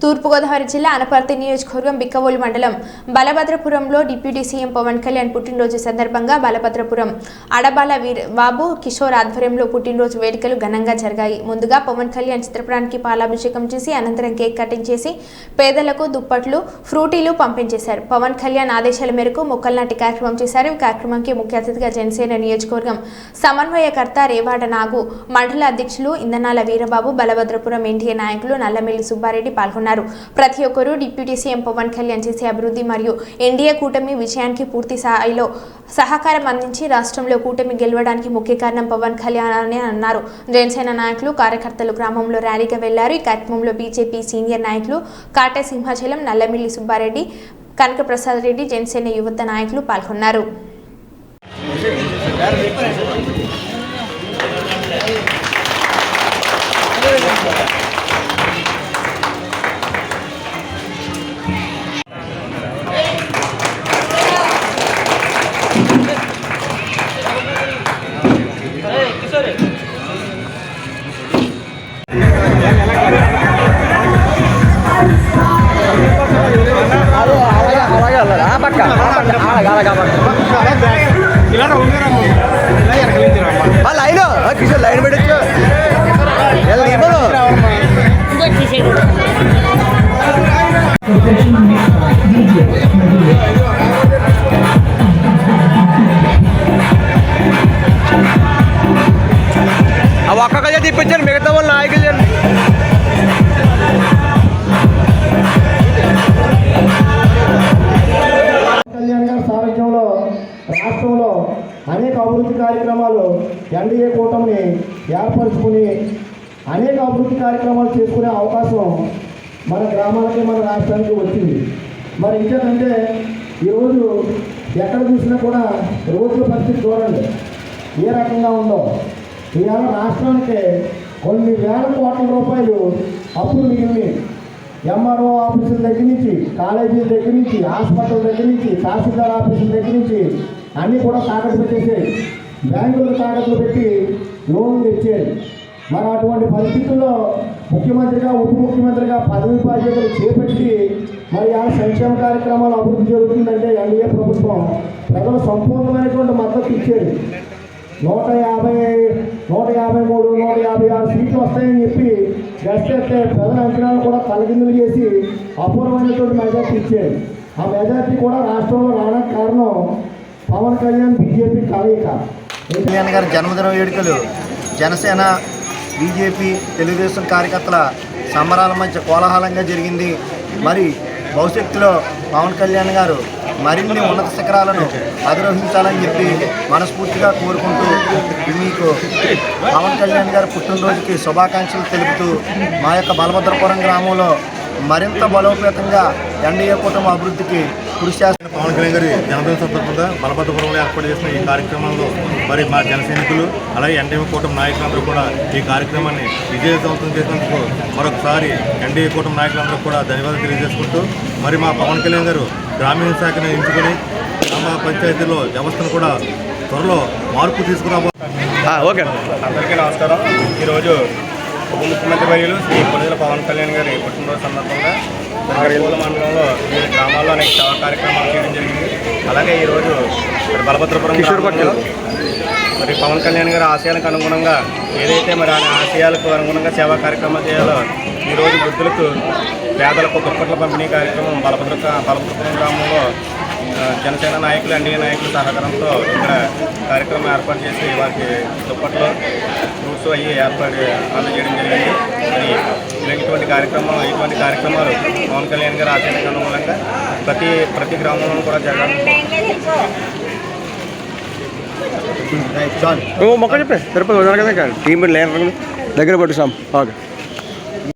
తూర్పుగోదావరి జిల్లా అనపర్తి నియోజకవర్గం బిక్కవోలు మండలం బలభద్రపురంలో డిప్యూటీ సీఎం పవన్ కళ్యాణ్ పుట్టినరోజు సందర్భంగా బలభద్రపురం అడబాల బాబు కిషోర్ ఆధ్వర్యంలో పుట్టినరోజు వేడుకలు ఘనంగా జరిగాయి. ముందుగా పవన్ కళ్యాణ్ చిత్రపటానికి పాలాభిషేకం చేసి అనంతరం కేక్ కటింగ్ చేసి పేదలకు దుప్పట్లు, ఫ్రూటీలు పంపించేశారు. పవన్ కళ్యాణ్ ఆదేశాల మేరకు మొక్కలు నాటి కార్యక్రమం చేశారు. ఈ కార్యక్రమానికి ముఖ్య అతిథిగా జనసేన నియోజకవర్గం సమన్వయకర్త రేవాడ నాగు, మండల అధ్యక్షులు ఇంధనాల వీరబాబు, బలభద్రపురం ఎన్టీఏ నాయకులు నల్లమిల్లి సుబ్బారెడ్డి పాల్గొన్నారు. ప్రతి ఒక్కరూ డిప్యూటీ సీఎం పవన్ కళ్యాణ్ చేసే అభివృద్ధి మరియు ఎన్డీఏ కూటమి విజయానికి పూర్తి స్థాయిలో సహకారం అందించి రాష్ట్రంలో కూటమి గెలవడానికి ముఖ్య కారణం పవన్ కళ్యాణ్ అని అన్నారు. జనసేన నాయకులు, కార్యకర్తలు గ్రామంలో ర్యాలీగా వెళ్లారు. ఈ కార్యక్రమంలో బీజేపీ సీనియర్ నాయకులు కాటే సింహాచలం, నల్లమిల్లి సుబ్బారెడ్డి, కనకప్రసాద్ రెడ్డి, జనసేన యువత నాయకులు పాల్గొన్నారు. లైన్ పెట్టచ్చు ఆ ఒక్క కజ తిప్పించండి, మిగతా వాళ్ళు నాయకులు కళ్యాణ్ గారి సారథ్యంలో రాష్ట్రంలో అనేక అభివృద్ధి కార్యక్రమాలు ఎన్డీఏ కూటమిని ఏర్పరచుకుని అనేక అభివృద్ధి కార్యక్రమాలు చేసుకునే అవకాశం మన గ్రామాలకి, మన రాష్ట్రానికి వచ్చింది. మరి ఇంకేంటంటే ఈరోజు ఎక్కడ చూసినా కూడా రోడ్ల పరిస్థితి చూడండి ఏ రకంగా ఉందో. ఇవాళ రాష్ట్రానికి కొన్ని వేల కోట్ల రూపాయలు అప్పులు మిగిలినవి. ఎంఆర్ఓ ఆఫీసుల దగ్గర నుంచి, కాలేజీల దగ్గర నుంచి, హాస్పిటల్ దగ్గర నుంచి, తహసీల్దార్ ఆఫీసుల దగ్గర నుంచి అన్నీ కూడా తాకట్టు పెట్టేసాయి. బ్యాంకులు తాకట్లు పెట్టి లోన్లు తెచ్చాయి. మరి అటువంటి పరిస్థితుల్లో ముఖ్యమంత్రిగా, ఉప ముఖ్యమంత్రిగా పదవి బాధ్యతలు చేపట్టి మరి ఆ సంక్షేమ కార్యక్రమాలు అభివృద్ధి జరుగుతుందంటే ఎన్డీఏ ప్రభుత్వం ప్రజలు సంపూర్ణమైనటువంటి మద్దతు ఇచ్చేది. 153, 156 సీట్లు వస్తాయని చెప్పి గెలిస్తే ప్రజల అంచనాలు కూడా తలకిందులు చేసి అపూర్వమైనటువంటి మెజార్టీ ఇచ్చేది. ఆ మెజార్టీ కూడా రాష్ట్రంలో రావడానికి కారణం పవన్ కళ్యాణ్ బీజేపీ కలయిక. కళ్యాణ్ గారి జన్మదిన వేడుకలు జనసేన, బీజేపీ, తెలుగుదేశం కార్యకర్తల సంబరాల మధ్య కోలాహలంగా జరిగింది. మరి భవిష్యత్తులో పవన్ కళ్యాణ్ గారు మరిన్ని ఉన్నత శిఖరాలను అధిరోహించాలని చెప్పి మనస్ఫూర్తిగా కోరుకుంటూ మీకు పవన్ కళ్యాణ్ గారి పుట్టినరోజుకి శుభాకాంక్షలు తెలుపుతూ మా యొక్క బలభద్రపురం గ్రామంలో మరింత బలోపేతంగా ఎన్డీఏ కూటమి అభివృద్ధికి కృషి చేస్తున్న పవన్ కళ్యాణ్ గారి జన్మదిన సందర్భంగా బలభద్రపురంలో ఏర్పాటు చేసిన ఈ కార్యక్రమంలో మరి మా జన సైనికులు అలాగే ఎన్డీఏ కూటమి నాయకులందరూ కూడా ఈ కార్యక్రమాన్ని విజయవంతం చేసినందుకు మరొకసారి ఎన్డీఏ కూటమి నాయకులందరూ కూడా ధన్యవాదాలు తెలియజేసుకుంటూ మరి మా పవన్ కళ్యాణ్ గారు గ్రామీణ శాఖను ఎంచుకొని గ్రామ పంచాయతీలో వ్యవస్థను కూడా త్వరలో మార్పు తీసుకురాబోతున్నారు. ఓకే, అందరికీ నమస్కారం. ఈరోజు ఉప ముఖ్యమంత్రి వర్యులు శ్రీ కొణిదెల పవన్ కళ్యాణ్ గారి పుట్టినరోజు సందర్భంగా పూల మండలంలో వివిధ గ్రామాల్లో అనేక సేవా కార్యక్రమాలు చేయడం జరిగింది. అలాగే ఈరోజు మరి బలభద్రపురం మరి పవన్ కళ్యాణ్ గారి ఆశయాలకు అనుగుణంగా ఏదైతే మరి ఆయన ఆశయాలకు అనుగుణంగా సేవా కార్యక్రమాలు చేయాలో ఈరోజు వృద్ధులకు, పేదలకు దుప్పట్ల పంపిణీ కార్యక్రమం బలభద్రపురం గ్రామంలో జనసేన నాయకులు, ఎన్డీఏ నాయకుల సహకారంతో ఇక్కడ కార్యక్రమం ఏర్పాటు చేసి వారికి దుప్పట్లు, ఫ్రూట్స్ అవి అందజేయడం జరిగింది. మరి ఇటువంటి కార్యక్రమాలు పవన్ కళ్యాణ్ గారి ఆశయాలకు అనుగుణంగా ప్రతి గ్రామంలో కూడా జరగాలని మొక్క చెప్పే తిరుపతి టీం దగ్గర పట్టుసాం. ఓకే.